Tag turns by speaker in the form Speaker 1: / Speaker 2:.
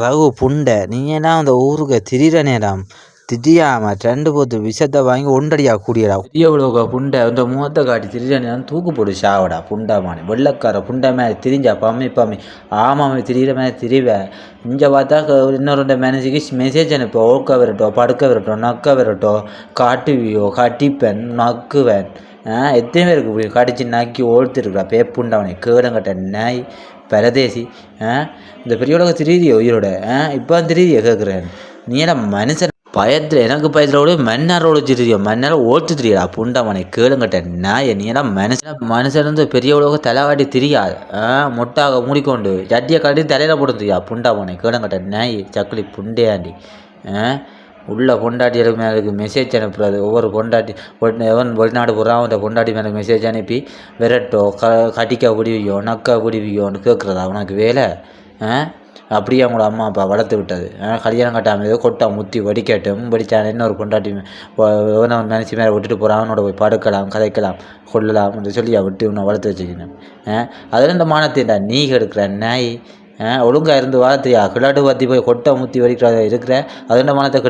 Speaker 1: ரகு புண்டை நீனா அந்த ஊருக்கு திரிகிற நேரம் திரியாம 2 போத்து விஷத்தை வாங்கி ஒண்டடியா கூடியடா பெரிய புண்டை இந்த முகத்தை காட்டி திரிகிற நேரம் தூக்கு போட்டு சாவடா புண்டாமானே வெள்ளக்கார புண்டை மாதிரி திரிஞ்சா பம்மி ஆமாம் திரிகிற மாதிரி திரிவேன் இங்கே பார்த்தா இன்னொரு மேனேஜுக்கு மெசேஜ் அனுப்ப ஓக்க விரட்டும் படுக்க விரட்டும் நக்க விரட்டும் காட்டுவியோ கட்டிப்பேன் நக்குவேன் எத்தனை பேருக்கு கடிச்சு நக்கி ஓடுத்துருக்குறா பேப்புண்டவனை கேடங்கட்ட நாய் பரதேசி இந்த பெரிய உலக திரிதியோ உயிரோட இப்போ திரிதியோ கேட்குறேன் நீ என்ன மனுஷன் பயத்தில் எனக்கு பயத்தில் மன்னாரோட திரிதியோ மன்னார ஓட்டு திரியா புண்டவனை கேளுங்கட்ட நாய் நீ என்ன மனுஷன் வந்து பெரிய உலக தலை காட்டி திரியாது மொட்டாக மூடிக்கொண்டு ஜட்டியை காட்டி தலையில் போட்டுருந்தியா புண்டவனை கேளுங்கட்ட நாய் சக்கிலி புண்டையாண்டி உள்ள பொண்டாட்டிகளுக்கு மேலே மெசேஜ் அனுப்புறது ஒவ்வொரு பொண்டாட்டி எவன் வெளிநாடு போகிறான் அவன் பொண்டாட்டி மேலே மெசேஜ் அனுப்பி விரட்டோ கட்டிக்க குடிவியோ நக்க குடிவியோன்னு கேட்குறதா அவனுக்கு வேலை அப்படியே அவங்களோட அம்மா அப்பா வளர்த்து விட்டது கல்யாணம் கட்டாமல் கொட்டா முத்தி வடிக்கட்டும் வடித்தான் இன்னொரு பொண்டாட்டி எவன் நினச்சி மேலே விட்டுட்டு போகிறான் அவனோட போய் படுக்கலாம் கதைக்கலாம் கொள்ளலாம் என்று சொல்லி விட்டு உன்னை வளர்த்து வச்சுக்கணும் அதில் இந்த மானத்தைண்டா நீ கெடுக்கிற நாய் ஒழுங்காக இருந்து வாழத்தையா கிளாட்டு பற்றி போய் கொட்டை முத்தி வடிக்கிறத இருக்கிற அது இந்த மானத்தை கெடுக்க